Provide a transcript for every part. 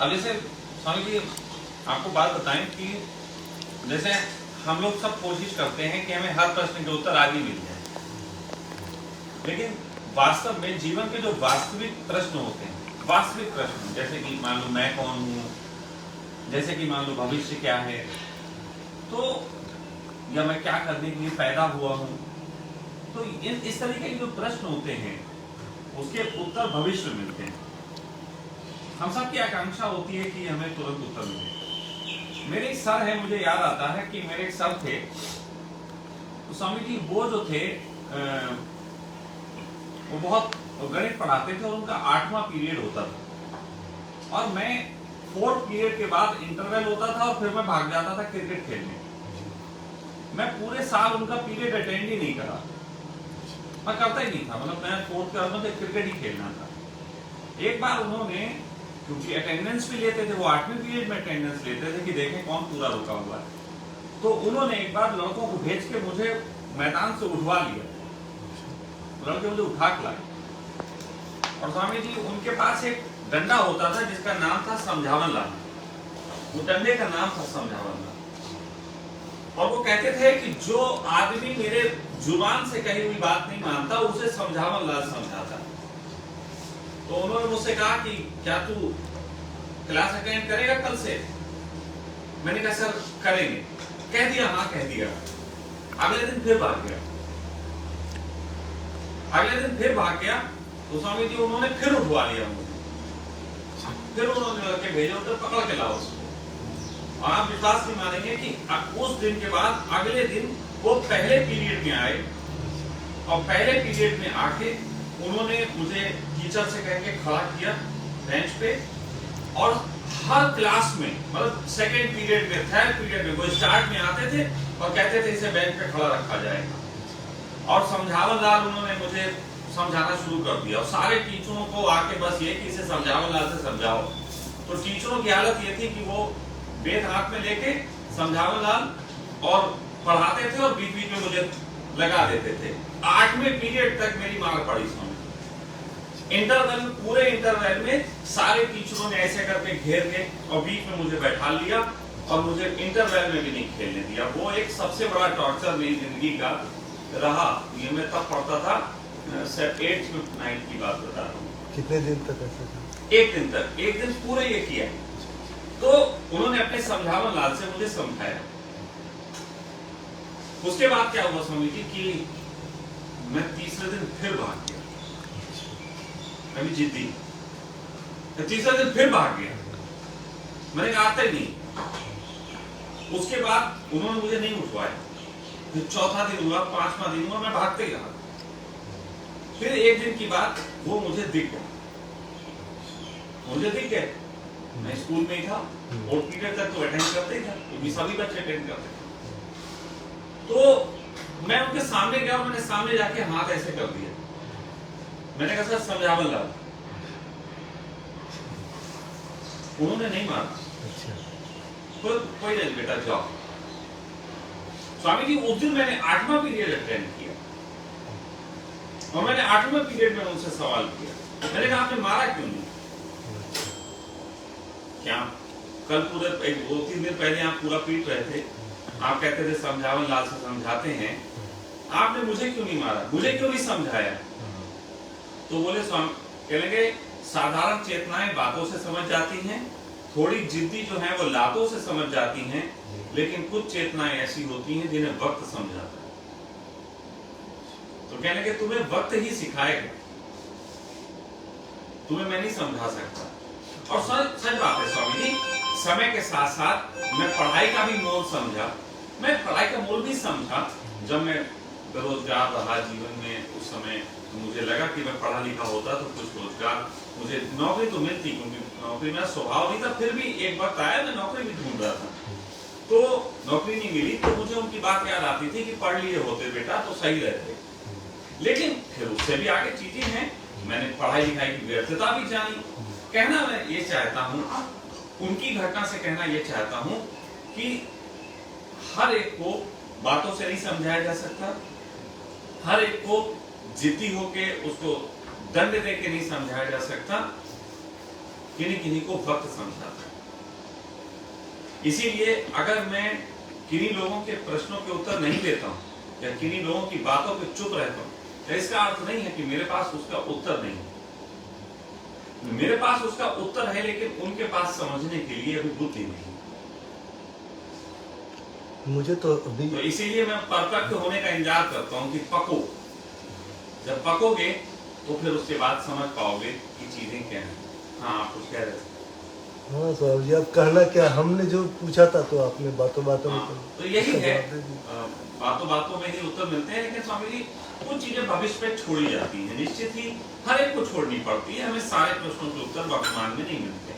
अब जैसे स्वामी जी आपको बात बताएं कि जैसे हम लोग सब कोशिश करते हैं कि हमें हर प्रश्न के उत्तर आज ही मिल जाए, लेकिन वास्तव में जीवन के जो वास्तविक प्रश्न होते हैं, वास्तविक प्रश्न जैसे कि मान लो मैं कौन हूँ, जैसे कि मान लो भविष्य क्या है, तो या मैं क्या करने के लिए पैदा हुआ हूँ, तो इस तरीके के जो प्रश्न होते हैं उसके उत्तर भविष्य में मिलते हैं। हम सब की आकांक्षा होती है कि हमें तुरंत उत्तर मिले। मेरे एक सर है, मुझे याद आता है कि मेरे एक सर थे, तो स्वामी जी वो जो थे वो बहुत गणित पढ़ाते थे और उनका 8वां पीरियड होता था और मैं 4th पीरियड के बाद इंटरवल होता था और फिर मैं भाग जाता था क्रिकेट खेलने। मैं पूरे साल उनका पीरियड अटेंड ही नहीं करा, मैं करता ही नहीं था, मतलब मैं 4th क्लास में क्रिकेट ही खेलना था। एक बार उन्होंने, क्योंकि अटेंडेंस भी लेते थे, वो 8वें पीरियड में अटेंडेंस लेते थे कि देखें कौन पूरा रुका हुआ है, तो उन्होंने एक बार लड़कों को भेज के मुझे मैदान से उठवा लिया, लड़के मुझे उठा के लाए और स्वामी जी उनके पास एक डंडा होता था जिसका नाम था समझावन लाल, वो डंडे का नाम था समझावन लाल, और वो कहते थे कि जो आदमी मेरे जुबान से कही हुई बात नहीं मानता उसे समझावन लाल समझाता। तो उन्होंने मुझसे कहा कि क्या तू क्लास अटेंड करेगा कल से? मैंने कहा सर करेंगे। कह दिया, हाँ कह दिया। अगले दिन फिर भाग गया, अगले दिन फिर भाग गया, तो स्वामी जी उन्होंने फिर उठवा लिया मुझे, फिर उन्होंने लड़के भेजे उधर पकड़ के लाओ उसको। और आप विश्वास नहीं मानेंगे कि उस दिन के बाद अगले दिन वो पहले पीरियड में आए और पहले पीरियड में आके उन्होंने मुझे टीचर से कह के खड़ा किया बेंच पे, और हर क्लास में, मतलब 2nd पीरियड में, 3rd पीरियड में, वो स्टार्ट में आते थे और कहते थे इसे बेंच पे खड़ा रखा जाएगा, और समझावन लाल उन्होंने मुझे समझाना शुरू कर दिया और सारे टीचरों को आके बस ये कि इसे समझावन लाल से समझाओ। तो टीचरों की हालत ये थी कि वो वेद हाथ में लेके समझावन लाल और पढ़ाते थे और बीच बीच में मुझे लगा देते थे। 8वें पीरियड तक मेरी मार पड़ी समझ। इंटरवल में, पूरे इंटरवल में सारे टीचरों ने ऐसे करके घेर के और बीच में मुझे बैठा लिया और मुझे इंटरवल में भी नहीं खेलने दिया। वो एक सबसे बड़ा टॉर्चर मेरी जिंदगी का रहा। ये मैं तब पढ़ता था, 8th 9th की बात बता रहा हूँ। कितने दिन तक ऐसा था? एक दिन तक, एक दिन पूरे ये किया। तो उन्होंने अपने समझावन लाल से मुझे समझाया। उसके बाद क्या हुआ स्वामी जी कि मैं तीसरे दिन फिर भाग गया, मैं भी जिद्दी, तीसरे दिन फिर भाग गया, मैंने कहा आता ही नहीं। उसके बाद उन्होंने मुझे नहीं उठवाया, फिर चौथा दिन हुआ, 5वां दिन हुआ, मैं भागते ही रहा। फिर एक दिन की बात, वो मुझे दिख गया, मुझे दिख गया, मैं स्कूल में ही था, 4th पीरियड तक तो अटेंड करते ही था, क्योंकि सभी बच्चे अटेंड करते थे। तो मैं उनके सामने गया और मैंने सामने जाके हाथ ऐसे कर दिया, मैंने कहा सर समझावन लाल। उन्होंने नहीं मारा, कोई नहीं बेटा जाओ। स्वामी जी उस दिन मैंने 8वां पीरियड अटेंड किया और मैंने 8वें पीरियड में उनसे सवाल किया, मैंने कहा आपने मारा क्यों नहीं? क्या कल पूरे 2-3 दिन पहले आप पूरा पीट रहे थे, आप कहते थे समझावन लाल से समझाते हैं, आपने मुझे क्यों नहीं मारा, मुझे क्यों नहीं समझाया? तो बोले स्वामी, कहेंगे साधारण चेतनाएं बातों से समझ जाती हैं, थोड़ी जिद्दी जो है वो लातों से समझ जाती हैं, लेकिन कुछ चेतनाएं ऐसी होती हैं जिन्हें वक्त समझाता है। तो कहने के तुम्हें वक्त ही सिखाएगा, तुम्हें मैं नहीं समझा सकता। और सच बात है स्वामी जी, समय के साथ साथ मैं पढ़ाई का भी मोल समझा। मैं पढ़ाई का मोल भी समझा जब मैं बेरोजगार रहा जीवन में। उस समय मुझे लगा कि मैं पढ़ा लिखा होता तो कुछ रोजगार, मुझे नौकरी तो मिलती, क्योंकि नौकरी मेरा स्वभाव नहीं था। फिर भी एक वक्त आया मैं नौकरी भी ढूंढ रहा था, तो नौकरी नहीं मिली, तो मुझे उनकी बात याद आती थी कि पढ़ लिए होते बेटा तो सही रहते। लेकिन फिर उससे भी आगे चीजें हैं, मैंने पढ़ाई लिखाई की व्यर्थता भी जानी। कहना मैं ये चाहता हूँ, उनकी घटना से कहना ये चाहता हूँ कि हर एक को बातों से नहीं समझाया जा सकता, हर एक को जिद्दी होके उसको दंड दे के नहीं समझाया जा सकता। किन्हीं किन्हीं को वक्त समझा था। इसीलिए अगर मैं किन्हीं लोगों के प्रश्नों के उत्तर नहीं देता हूं या किन्हीं लोगों की बातों पे चुप रहता हूं, तो इसका अर्थ नहीं है कि मेरे पास उसका उत्तर नहीं है। मेरे पास उसका उत्तर है, लेकिन उनके पास समझने के लिए अभी बुद्धि नहीं। मुझे तो अभी तो इसीलिए मैं परफेक्ट होने का इंतजार करता हूं कि पको। जब पकोगे तो फिर उसके बाद समझ पाओगे कि चीजें क्या हैं। हाँ, आप कुछ कह रहे थे। हाँ स्वामी जी, अब कहना क्या, हमने जो पूछा था तो आपने बातों बातों में तो यही है, बातों बातों में ही उत्तर मिलते हैं। लेकिन स्वामी जी कुछ चीजें भविष्य पे छोड़ी जाती हैं, निश्चित ही हर एक को छोड़नी पड़ती है। हमें सारे प्रश्नों के उत्तर वर्तमान में नहीं मिलते।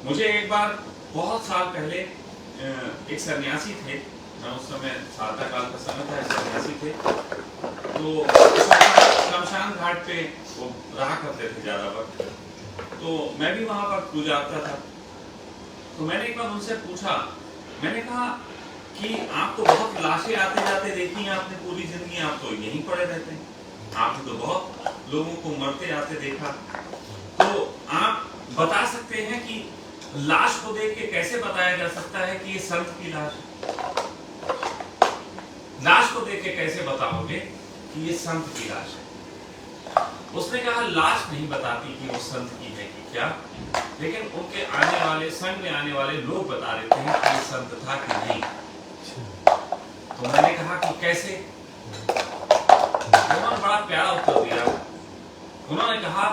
मुझे एक बार बहुत साल पहले एक सन्यासी थे, मैं उस समय साता काल का समय था, सन्यासी थे, तो शमशान घाट पे वो रहा करते थे ज्यादा वक्त। तो मैं भी वहां पर पूजा आता था। तो मैंने एक बार उनसे पूछा, मैंने कहा कि आप तो बहुत लाशें आते जाते देखी हैं आपने पूरी जिंदगी, आप तो यहीं पड़े रहते हैं, आपने तो बहुत लोगों को मरते जाते देखा, तो आप बता सकते हैं कि लाश को देख के कैसे बताया जा सकता है कि ये संत की लाश है? लाश को देख के कैसे बताओगे कि ये संत की लाश है? उसने कहा लाश नहीं बताती कि वो संत की है कि क्या, लेकिन उनके आने वाले संग में आने वाले लोग बता देते हैं कि ये संत था कि नहीं। तो मैंने कहा कि कैसे? उन्होंने बड़ा प्यारा उत्तर दिया। उन्होंने कहा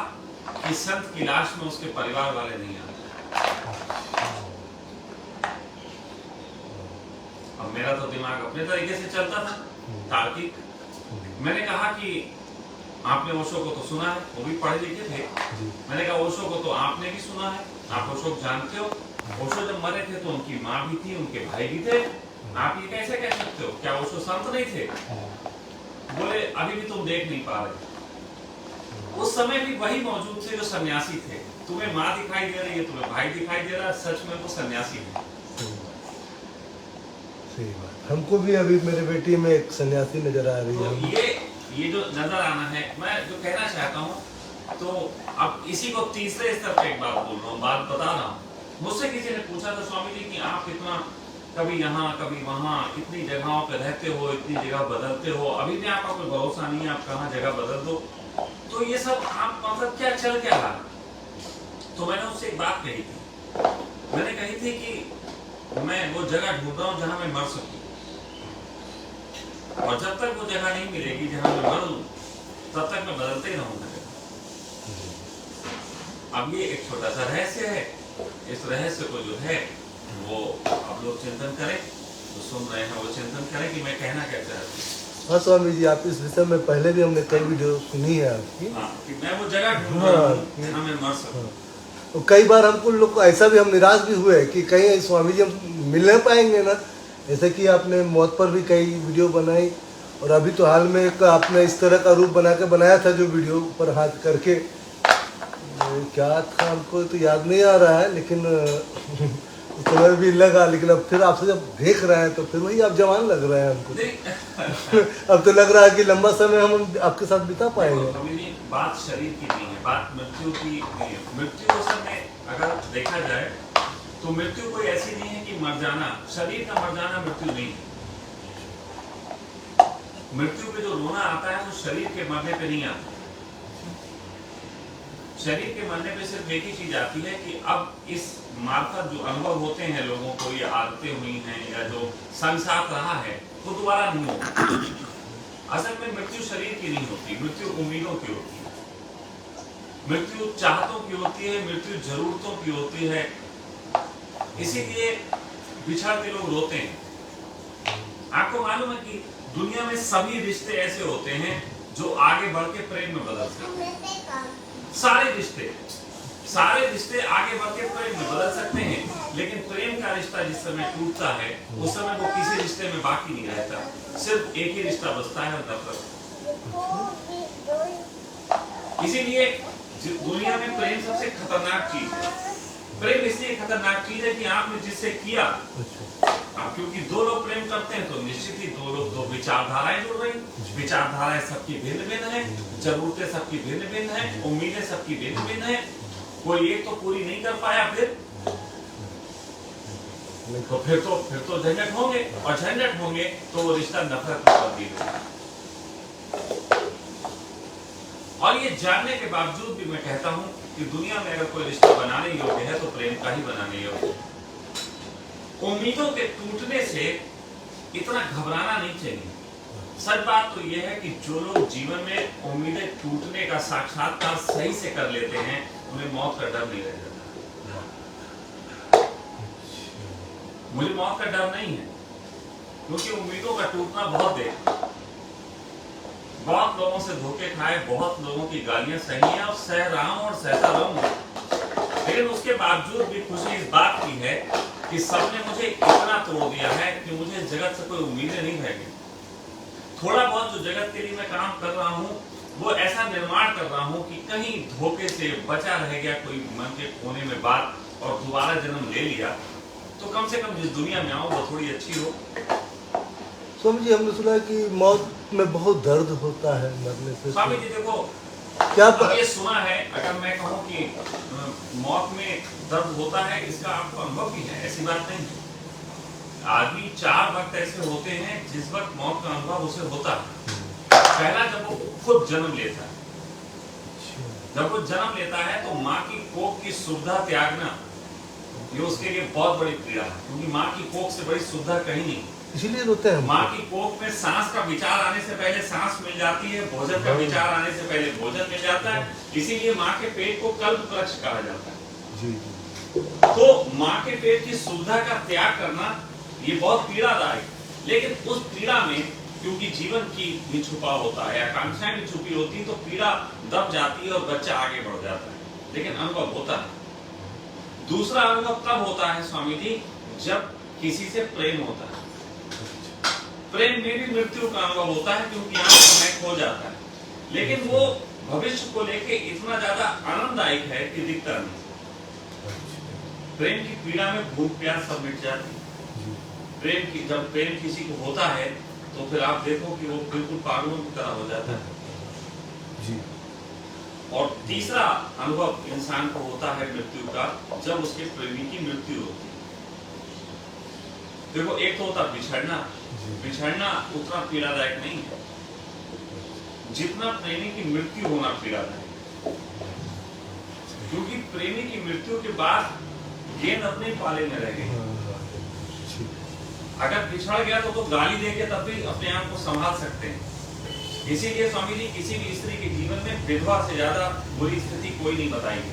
कि संत की लाश में उसके परिवार वाले नहीं आते। अब मेरा तो दिमाग अपने तरीके से चलता था, तार्किक। मैंने कहा कि आपने ओशो को तो सुना है, वो भी पढ़े लिखे थे। मैंने कहा ओशो को तो आपने भी सुना है, आप ओशो को जानते हो। ओशो जब मरे थे तो उनकी माँ भी थी, उनके भाई भी थे, आप ये कैसे कह सकते हो? क्या ओशो संत नहीं थे? बोले अभी भी तुम देख नहीं पा रहे। उस समय भी वही मौजूद थे जो सन्यासी थे। तुम्हें माँ दिखाई दे रही है, तुम्हें भाई दिखाई दे रहा है, सच में वो सन्यासी है। सही बात। हमको भी अभी मेरे बेटी में एक सन्यासी नजर आ रही है। तो ये जो नजर आना है, मैं जो कहना चाहता हूँ, तो अब इसी को तीसरे स्तर पे एक बात बोल रहा हूँ, बात बता रहा हूँ। मुझसे किसी ने पूछा था स्वामी जी कि आप इतना कभी यहाँ कभी वहाँ इतनी जगहों पे रहते हो, इतनी जगह बदलते हो, अभी भी आपका कोई भरोसा नहीं है, आप कहाँ जगह बदल दो, तो ये सब आप मतलब क्या चल क्या रहा? तो मैंने उससे एक बात कही थी। मैंने कही थी कि मैं वो जगह ढूंढ रहा हूँ जहाँ मैं मर सकूं, और जब तक वो जगह नहीं मिलेगी जहाँ मैं मर लूं, तब तक मैं बदलते ही रहूंगा। अब ये एक छोटा सा रहस्य है। इस रहस्य को जो है वो आप लोग चिंतन करें, जो सुन रहे हैं वो चिंतन करें कि मैं कहना क्या चाहती हूँ। हाँ स्वामी जी, आप इस विषय में पहले भी हमने कई वीडियो सुनी है आपकी। हाँ, कि मैं वो जगह ढूंढ रहा हूँ जहाँ मैं मर सकूं। तो कई बार हमको लोग को ऐसा भी हम निराश भी हुए कि कहीं स्वामी जी हम मिल नहीं पाएंगे ना। जैसे कि आपने मौत पर भी कई वीडियो बनाई, और अभी तो हाल में एक आपने इस तरह का रूप बनाया था जो वीडियो पर हाथ करके, क्या था हमको तो याद नहीं आ रहा है, लेकिन उस समय भी लगा। लेकिन अब फिर आपसे जब देख रहे हैं तो फिर वही आप जवान लग रहे हैं हमको। अब तो लग रहा है कि लंबा समय हम आपके साथ बिता पाएंगे। बात शरीर की नहीं है, बात मृत्यु की नहीं है। मृत्यु असल में अगर देखा जाए तो मृत्यु कोई ऐसी नहीं है कि मर जाना, शरीर का मर जाना मृत्यु नहीं है। मृत्यु पे जो रोना आता है वो शरीर के मरने पे नहीं आता। शरीर के मरने पे सिर्फ एक ही चीज आती है कि अब इस मार्फत जो अनुभव होते हैं लोगों को, ये आदतें हुई हैं या जो संसार रहा है, वो दोबारा नहीं होगा। असल में मृत्यु शरीर की नहीं होती, मृत्यु उम्मीदों की होती है, मृत्यु चाहतों की होती है, मृत्यु जरूरतों की होती है। इसीलिए बिछड़ के लोग रोते हैं। आपको मालूम है कि दुनिया में सभी रिश्ते ऐसे होते हैं जो आगे बढ़ के प्रेम में बदल सकते हैं। सारे रिश्ते आगे बढ़ के प्रेम में बदल सकते हैं, लेकिन प्रेम का रिश्ता जिस समय टूटता है उस समय वो किसी रिश्ते में बाकी नहीं रहता, सिर्फ एक ही रिश्ता बचता है, नफरत। इसीलिए दुनिया में प्रेम सबसे खतरनाक चीज है। प्रेम इसलिए खतरनाक चीज है कि आपने जिससे किया, क्योंकि दो लोग प्रेम करते हैं तो निश्चित ही दो विचारधाराएं जुड़ रही, विचारधाराएं सबकी भिन्न भिन्न है, जरूरतें सबकी भिन्न भिन्न है, उम्मीदें सबकी भिन्न भिन्न है, कोई एक तो पूरी नहीं कर पाया, फिर तो झंझट होंगे, और झंझट होंगे तो वो रिश्ता नफरत में तब्दील होगा। और ये जानने के बावजूद भी मैं कहता हूं कि दुनिया में अगर कोई रिश्ता बनाने योग्य है तो प्रेम का ही बनाने योग्य है। उम्मीदों के टूटने से इतना घबराना नहीं चाहिए। सच बात तो यह है कि जो लोग जीवन में उम्मीदें टूटने का साक्षात्कार सही से कर लेते हैं, उन्हें मौत का डर नहीं रह जाता। मुझे मौत का डर नहीं है, क्योंकि उम्मीदों का टूटना बहुत देखा, बहुत लोगों से धोखे खाए, बहुत लोगों की गालियां सही है और सह रहा हूं और सहता रहूंगा। लेकिन उसके बावजूद भी खुशी इस बात की है कि सबने मुझे इतना तोड़ दिया है कि मुझे जगत से कोई उम्मीदें नहीं रह गई। थोड़ा बहुत जो जगत के लिए मैं काम कर रहा हूँ, वो ऐसा निर्माण कर रहा हूँ कि कहीं धोखे से बचा रह गया कोई मन के कोने में बात और दोबारा जन्म ले लिया, तो कम से कम जिस दुनिया में आऊं वो थोड़ी अच्छी हो। स्वामी जी, हमने सुना है कि मौत में बहुत दर्द होता है मरने से। स्वामी जी देखो, क्या ये सुना है, अगर मैं कहूँ कि मौत में दर्द होता है, इसका आपको अनुभव भी है, ऐसी बात नहीं है। आदमी 4 वक्त ऐसे होते हैं जिस वक्त मौत का अनुभव उसे होता है। पहला, जब वो खुद जन्म लेता है। जब वो जन्म लेता है तो माँ की कोख की सुविधा त्यागना, ये उसके लिए बहुत बड़ी पीड़ा है, क्योंकि माँ की कोख से बड़ी सुविधा कहीं नहीं। इसीलिए रोते हैं। माँ की कोख में सांस का विचार आने से पहले सांस मिल जाती है, भोजन का विचार आने से पहले भोजन मिल जाता है। इसीलिए माँ के पेट को कल्प वृक्ष कहा जाता है। जी। तो माँ के पेट की सुविधा का त्याग करना ये बहुत पीड़ादायक, लेकिन उस पीड़ा में क्योंकि जीवन की भी छुपा होता है, आकांक्षाएं भी छुपी होती, तो पीड़ा दब जाती है और बच्चा आगे बढ़ जाता है, लेकिन अनुभव होता है। दूसरा अनुभव तब होता है स्वामी जी, जब किसी से प्रेम होता है। प्रेम में भी मृत्यु का अनुभव होता है, क्योंकि यहाँ समय खो जाता है, लेकिन वो भविष्य को लेके इतना ज्यादा आनंददायक है कि दिखता नहीं। प्रेम की पीड़ा में भूख प्यास सब मिट जाती है। जब प्रेम किसी को होता है तो फिर आप देखो कि वो बिल्कुल पागलों की तरह हो जाता है जी। और तीसरा अनुभव इंसान को होता है मृत्यु का, जब उसके प्रेमी की मृत्यु होती है। देखो, एक तो होता बिछड़ना, बिछड़ना उतना पीड़ादायक नहीं है जितना प्रेमी की मृत्यु होना पीड़ादायक, क्योंकि प्रेमी की मृत्यु के बाद गेंद अपने पाले में रह गई। अगर बिछड़ गया तो गाली देके तब भी अपने आप को संभाल सकते हैं। इसीलिए स्वामी जी किसी भी स्त्री के जीवन में विधवा से ज्यादा बुरी स्थिति कोई नहीं बताएंगे,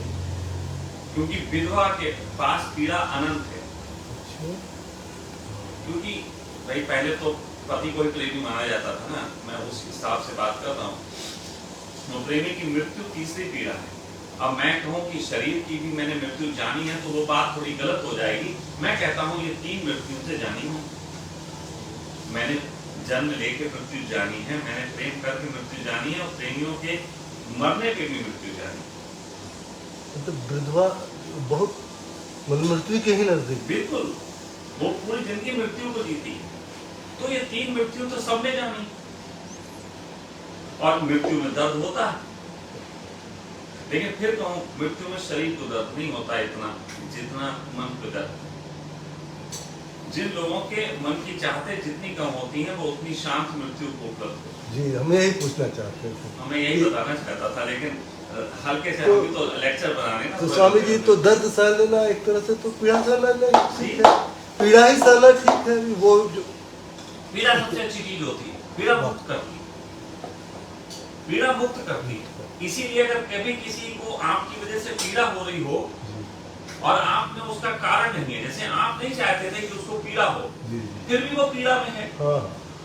क्योंकि विधवा के पास पीड़ा अनंत है। क्योंकि भाई पहले तो पति को ही प्रेमी माना जाता था ना, मैं उस हिसाब से बात कर रहा हूँ। तो प्रेमी की मृत्यु तीसरी पीड़ा है। अब मैं कहूँ कि शरीर की भी मैंने मृत्यु जानी है तो वो बात थोड़ी गलत हो जाएगी। मैं कहता हूँ ये 3 मृत्यु से जानी हूँ। मैंने जन्म लेके मृत्यु जानी है, मैंने प्रेम करके मृत्यु जानी है, और प्रेमियों के मरने पे भी मृत्यु जानी है। तो विधवा बहुत मृत्यु के ही नजदीक, बिल्कुल, वो पूरी जिंदगी मृत्यु को जीती है। तो ये 3 मृत्यु तो सबने जानी, और मृत्यु में दर्द होता है, लेकिन फिर कहूं मृत्यु में शरीर को दर्द नहीं होता इतना जितना मन को दर्द। जिन लोगों के मन की चाहते जितनी कम होती हैं, वो उतनी शांत मृत्यु को उपलब्ध होती है। जी, हम यही पूछना चाहते थे। हमें यही बताना चाहता था, लेकिन हल्के से अभी तो लेक्चर बनाने ना। तो स्वामी जी, तो दर्द सह लेना एक तरह से तो पीड़ा सहना ठीक है, पीड़ा ही सहना ठीक है। वो जो पीड़ा सबसे अच्छी चीज होती है, पीड़ा मुक्त करती है, पीड़ा मुक्त करती है। इसीलिए अगर कभी किसी को आपकी वजह से पीड़ा हो रही हो और आपने उसका कारण नहीं है, जैसे आप नहीं चाहते थे कि उसको पीड़ा हो, फिर भी वो पीड़ा में है,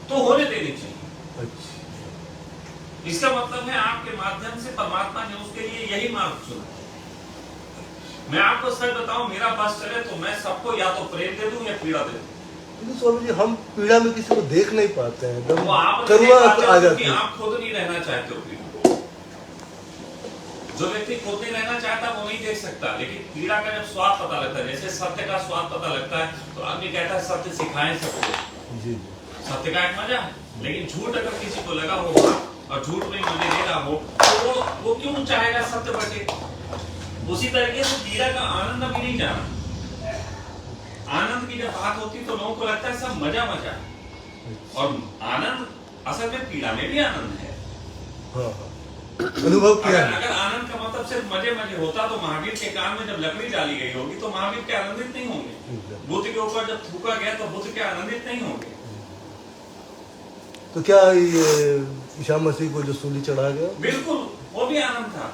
तो होने देनी चाहिए। अच्छा। इसका मतलब है आपके माध्यम से परमात्मा ने उसके लिए यही मार्ग चुना। मैं आपको सच बताऊं, मेरा बस चले तो मैं सबको या तो प्रेम दे दूं या पीड़ा दे दूं। स्वामी जी, हम पीड़ा में किसी को देख नहीं पाते हैं, वो आप करुणा आ जाती है। आप खुद नहीं रहना चाहते हो पीड़ा। जो व्यक्ति खुद नहीं रहना चाहता वो नहीं देख सकता, लेकिन पीड़ा का जब स्वाद पता लगता है, जैसे सत्य का स्वाद पता लगता है, तो आदमी कहता है सत्य सिखाएं सबको। जी सत्य का एक मजा है, लेकिन झूठ अगर किसी को लगा होगा और झूठ में मजे ले रहा हो, तो वो क्यों चाहेगा सत्य बचे? उसी तरीके से पीड़ा का आनंद अभी नहीं जाना। आनंद की जब बात होती तो लोगों को लगता है सब मजा मजा, और आनंद असल में पीड़ा में भी आनंद है। हाँ, अनुभव किया। अगर आनंद का मतलब सिर्फ मजे मजे होता तो महावीर के कान में जब लकड़ी डाली गई होगी तो महावीर के आनंदित नहीं होंगे। बुद्ध के ऊपर जब थूका गया तो बुद्ध के आनंदित नहीं होंगे। तो क्या ये ईसा मसीह को जो सूली चढ़ा गया, बिल्कुल वो भी आनंद था।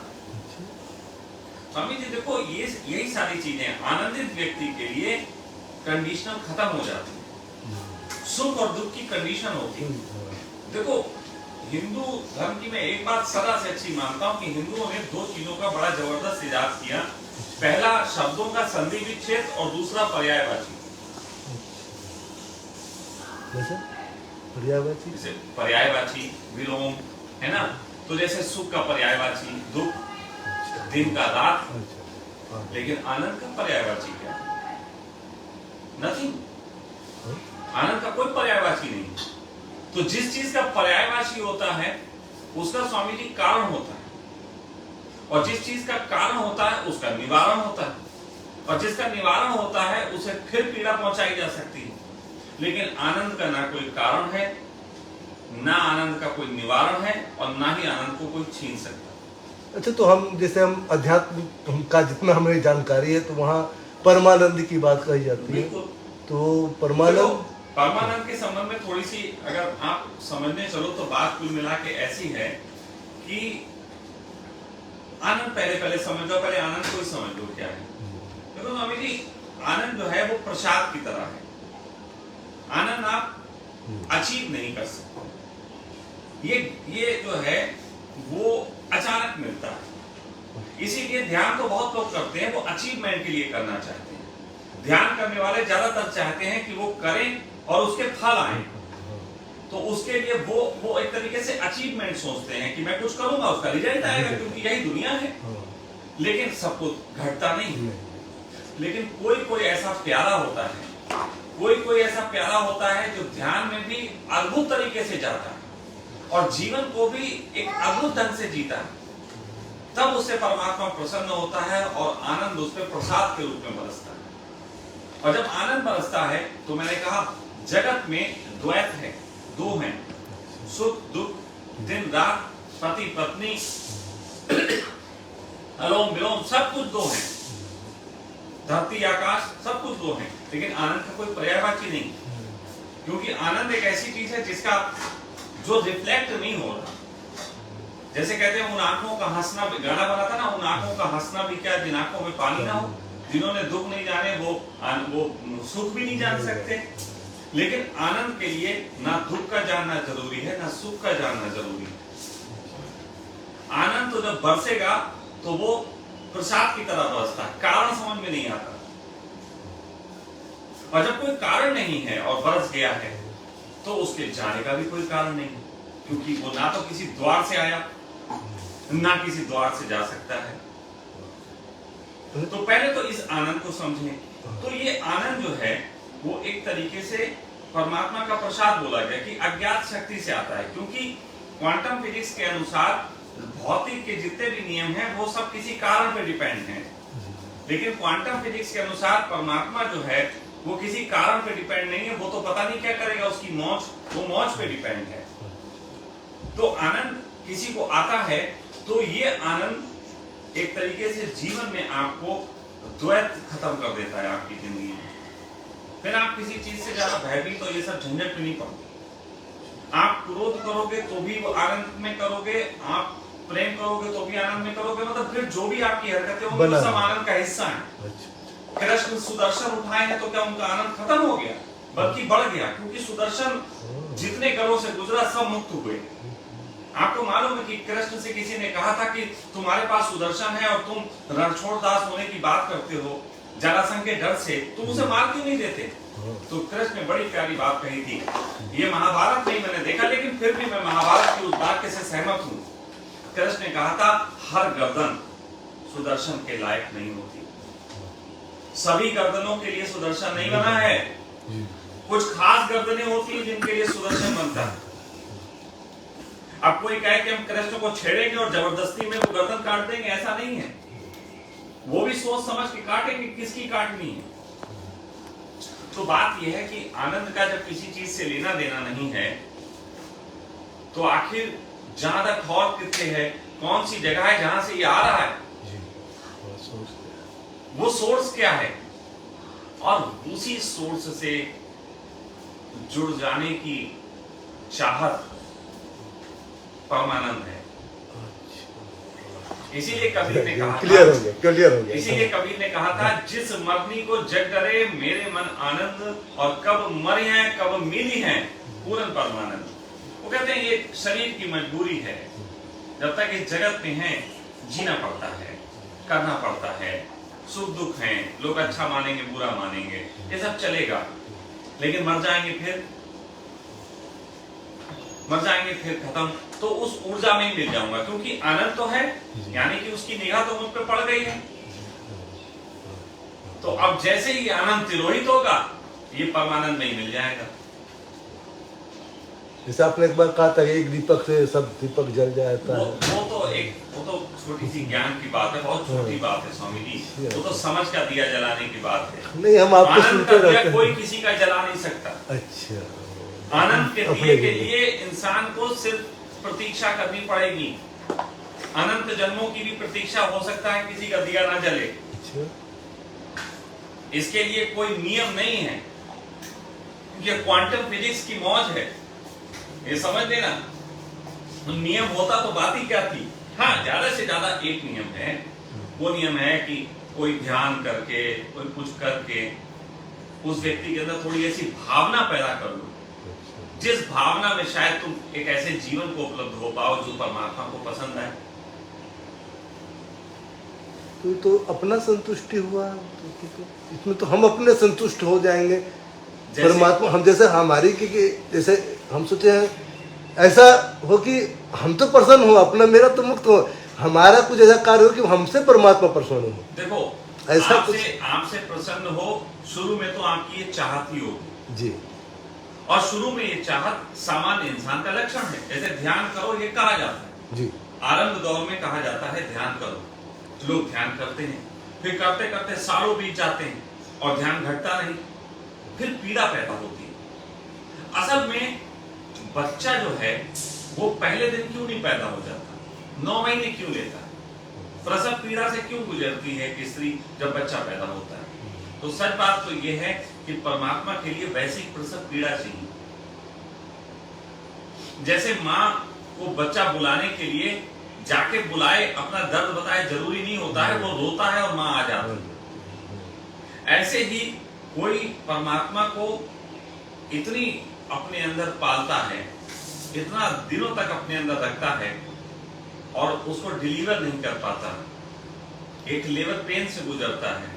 स्वामी जी देखो, ये यही सारी चीजें आनंदित व्यक्ति के लिए कंडीशनल खत्म हो जाती है। सुख और दुख की कंडीशन होती है। देखो, हिंदू धर्म की मैं एक बात सदा से अच्छी मानता हूँ कि हिंदुओं ने दो चीजों का बड़ा जबरदस्त इजाद किया। पहला शब्दों का संधि विच्छेद और दूसरा पर्यायवाची। पर्यायवाची, जैसे पर्यायवाची विलोम है ना, तो जैसे सुख का पर्यायवाची दुख, दिन का रात, लेकिन आनंद का पर्यायवाची क्या? नथिंग। आनंद का कोई पर्यायवाची नहीं। तो जिस चीज का पर्यायवाची होता है उसका स्वामी जी कारण होता है, और जिस चीज का कारण होता है उसका निवारण होता है, और जिसका निवारण होता है उसे फिर पीड़ा पहुंचाई जा सकती है। लेकिन आनंद का ना कोई कारण है, ना आनंद का कोई निवारण है, और ना ही आनंद को कोई छीन सकता। अच्छा, तो हम जैसे हम अध्यात्म का जितना हमें जानकारी है तो वहाँ परमानंद की बात कही जाती है। तो परमानंद के संबंध में थोड़ी सी अगर आप समझने चलो तो बात कुल मिला के ऐसी है कि आनंद पहले समझ लो, पहले आनंद को ही समझ लो क्या है। देखो स्वामी जी, आनंद जो है वो प्रसाद की तरह है। आनंद आप अचीव नहीं कर सकते। ये जो है वो अचानक मिलता है। इसीलिए ध्यान तो बहुत लोग करते हैं, वो अचीवमेंट के लिए करना चाहते हैं। ध्यान करने वाले ज्यादातर चाहते हैं कि वो करें और उसके फल आए, तो उसके लिए वो एक तरीके से अचीवमेंट सोचते हैं कि मैं कुछ करूंगा उसका रिजल्ट आएगा, क्योंकि यही दुनिया है। लेकिन सब कुछ घटता नहीं। लेकिन कोई ऐसा प्यारा होता है, कोई ऐसा प्यारा होता है जो ध्यान में भी अद्भुत तरीके से जाता है और जीवन को भी एक अद्भुत ढंग से जीता है। तब उससे परमात्मा प्रसन्न होता है और आनंद उस पर प्रसाद के रूप में बरसता है। और जब आनंद बरसता है तो मैंने कहा जगत में द्वैत है, दो हैं, सुख दुख, दिन रात, पति पत्नी, अलोम विलोम, सब कुछ दो हैं। धरती आकाश सब कुछ दो हैं, लेकिन आनंद का कोई पर्यायवाची नहीं, क्योंकि आनंद एक ऐसी चीज है जिसका जो रिफ्लेक्ट नहीं हो रहा। जैसे कहते हैं उन आंखों का हंसना, गाना बना था ना, उन आंखों का हंसना भी क्या जिन आंखों में पानी ना हो, जिन्होंने दुख नहीं जाने वो सुख भी नहीं जान सकते। लेकिन आनंद के लिए ना दुख का जानना जरूरी है, ना सुख का जानना जरूरी है। आनंद तो जब बरसेगा तो वो प्रसाद की तरह बरसता है, कारण समझ में नहीं आता। और जब कोई कारण नहीं है और बरस गया है तो उसके जाने का भी कोई कारण नहीं, क्योंकि वो ना तो किसी द्वार से आया ना किसी द्वार से जा सकता है। तो पहले तो इस आनंद को समझें। तो ये आनंद जो है वो एक तरीके से परमात्मा का प्रसाद बोला गया कि अज्ञात शक्ति से आता है, क्योंकि क्वांटम फिजिक्स के अनुसार भौतिक के जितने भी नियम हैं वो सब किसी कारण पे डिपेंड हैं। लेकिन क्वांटम फिजिक्स के अनुसार परमात्मा जो है वो किसी कारण पे डिपेंड नहीं है, वो तो पता नहीं क्या करेगा, उसकी मौज, वो मौज पे डिपेंड है। तो आनंद किसी को आता है तो ये आनंद एक तरीके से जीवन में आपको द्वैत खत्म कर देता है आपकी जिंदगी में। फिर आप किसी चीज से ज्यादा भयभीत तो ये सब झंझट में नहीं पड़ते। आप क्रोध करोगे तो भी वो आनंद में करोगे, आप प्रेम करोगे तो भी आनंद में करोगे, मतलब फिर जो भी आपकी हरकतें होंगी वो सब आनंद का हिस्सा है। कृष्ण सुदर्शन उठाए हैं तो क्या उनका आनंद खत्म हो गया? बल्कि बढ़ गया, क्योंकि सुदर्शन जितने गलों से गुजरा सब मुक्त हुए। आपको मालूम है कि कृष्ण से किसी ने कहा था कि तुम्हारे पास सुदर्शन है और तुम रणछोड़ दास होने की बात करते हो जरासंध के डर से, तुम उसे मार क्यों नहीं देते? तो कृष्ण ने बड़ी प्यारी बात कही थी। ये महाभारत नहीं मैंने देखा, लेकिन फिर भी मैं महाभारत की उस वाक्य से सहमत हूँ। कृष्ण ने कहा था हर गर्दन सुदर्शन के लायक नहीं होती। सभी गर्दनों के लिए सुदर्शन नहीं बना है। कुछ खास गर्दनें होती हैं जिनके लिए सुदर्शन बनता है। अब कोई कहे कि हम कृष्ण को छेड़ेंगे और जबरदस्ती में वो गर्दन काट देंगे, ऐसा नहीं है। वो भी सोच समझ के काटेंगे किसकी काटनी है। तो बात यह है कि आनंद का जब किसी चीज से लेना देना नहीं है, तो आखिर जहां तक और कितने है, कौन सी जगह है जहां से ये आ रहा है, वो सोर्स क्या है, और उसी सोर्स से जुड़ जाने की चाहत परमानंद है। इसीलिए कबीर ने कहा क्लियर हो गया। इसीलिए कबीर ने कहा था, जिस मरनी को जग डरे मेरे मन आनंद, और कब मरी हैं कब मिली हैं पूर्ण परमानंद। वो कहते हैं ये शरीर की मजबूरी है, जब तक इस जगत में है जीना पड़ता है, करना पड़ता है, सुख दुख है, लोग अच्छा मानेंगे बुरा मानेंगे, ये सब चलेगा, लेकिन मर जाएंगे फिर खत्म। तो उस ऊर्जा में ही मिल जाऊंगा, क्योंकि आनंद तो है, यानी कि उसकी निगाह तो मुझ पे पड़ गई है। तो अब जैसे ही आनंद तिरोहित होगा, ये परमानंद में ही मिल जाएगा। जैसे आपने एक बार कहा था एक दीपक से सब दीपक जल जाता है। वो तो छोटी सी ज्ञान की बात है, बहुत छोटी बात है स्वामी जी। वो तो समझ का दिया जलाने की बात है। नहीं, हम आपको आनंद सुनते का दिया रहते कोई किसी का जला नहीं सकता। अच्छा, आनंद के दिए के लिए इंसान को सिर्फ प्रतीक्षा करनी पड़ेगी। अनंत जन्मों की भी प्रतीक्षा हो सकता है किसी का दिया ना जले। अच्छा, इसके लिए कोई नियम नहीं है, ये क्वांटम फिजिक्स की मौज है, ये समझ लेना। नियम होता तो बात ही क्या थी। हाँ, ज्यादा से ज्यादा एक नियम है, वो नियम है कि कोई ध्यान करके, कोई कुछ करके उस व्यक्ति के अंदर थोड़ी ऐसी भावना पैदा कर लो, जिस भावना में शायद तुम एक ऐसे जीवन को उपलब्ध हो पाओ जो परमात्मा को पसंद है। तो अपना संतुष्टि हुआ, तो इसमें तो हम अपने संतुष्ट हो जाएंगे परमात्मा। हम जैसे हमारी की जैसे हम सोचे हैं ऐसा हो कि हम तो प्रसन्न हो, अपना मेरा तो मुक्त हो, हमारा कुछ ऐसा कार्य हो कि हमसे परमात्मा प्रसन्न हो। देखो, ऐसा आपसे प्रसन्न हो, शुरू में तो आपकी ये चाहत ही होगी जी, और शुरू में ये चाहत सामान्य इंसान का लक्षण है। जैसे ध्यान करो, ये कहा जाता है जी, आरंभ दौर में कहा जाता है ध्यान करो, लोग ध्यान करते हैं, फिर करते करते सालों बीत जाते हैं और ध्यान घटता नहीं, फिर पीड़ा पैदा होती है। असल में बच्चा जो है वो पहले दिन क्यों नहीं पैदा हो जाता, 9 महीने क्यों लेता है, प्रसव पीड़ा से क्यों गुजरती है कि स्त्री जब बच्चा पैदा होता है। तो सच बात तो ये है कि परमात्मा के लिए वैसी प्रसव पीड़ा चाहिए। जैसे माँ को बच्चा बुलाने के लिए जाके बुलाए, अपना दर्द बताए, जरूरी नहीं होता है, वो रोता है और माँ आ जाती है। ऐसे ही कोई परमात्मा को इतनी अपने अंदर पालता है, इतना दिनों तक अपने अंदर रखता है और उसको डिलीवर नहीं कर पाता, एक लेबर पेन से गुजरता है,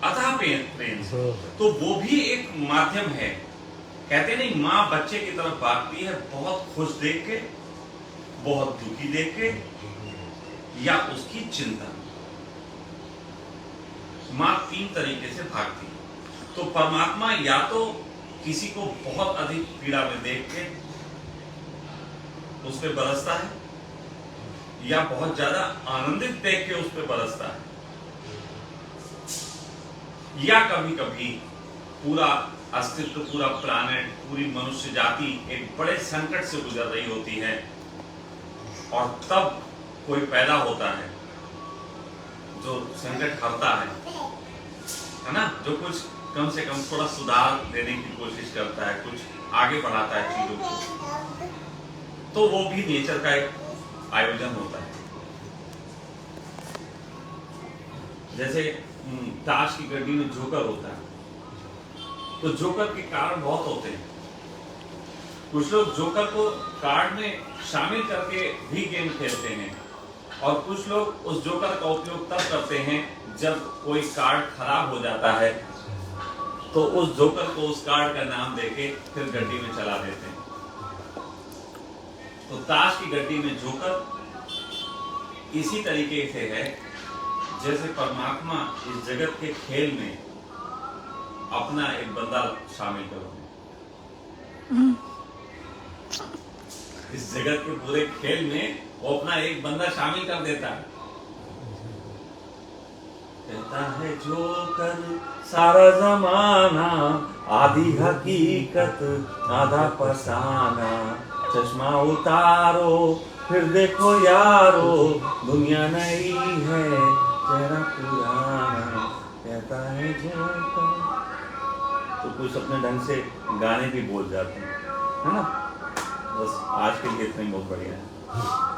अथाह पेन से, तो वो भी एक माध्यम है। कहते नहीं, माँ बच्चे की तरफ भागती है, बहुत खुश देख के, बहुत दुखी देख के, या उसकी चिंता। माँ 3 तरीके से भागती है। तो परमात्मा या तो किसी को बहुत अधिक पीड़ा में देख के उस पर बरसता है, या बहुत ज्यादा आनंदित देख के उस पर बरसता है, या कभी कभी पूरा अस्तित्व, पूरा प्लैनेट, पूरी मनुष्य जाति एक बड़े संकट से गुजर रही होती है और तब कोई पैदा होता है जो संकट हरता है ना, जो कुछ कम से कम थोड़ा सुधार देने की कोशिश करता है, कुछ आगे बढ़ाता है चीजों को। तो वो भी नेचर का एक आयोजन होता है। जैसे ताश की गड्डी में जोकर होता है, तो जोकर के कारण बहुत होते हैं। कुछ लोग जोकर को कार्ड में शामिल करके भी गेम खेलते हैं, और कुछ लोग उस जोकर का उपयोग तब करते हैं जब कोई कार्ड खराब हो जाता है, तो उस जोकर को उस कार्ड का नाम देके फिर गड्डी में चला देते हैं। तो ताश की गड्डी में जोकर इसी तरीके से है जैसे परमात्मा इस जगत के खेल में अपना एक बंदा शामिल करो, इस जगत के पूरे खेल में वो अपना एक बंदा शामिल कर देता है। कहता है जो कर सारा जमाना, आधी हकीकत आधा फसाना, चश्मा उतारो फिर देखो यारो, दुनिया नई है चेहरा पुराना। कहता है जो कर, तो कुछ अपने ढंग से गाने भी बोल जाते हैं, है ना। बस आज के लिए इतना ही बहुत बढ़िया है।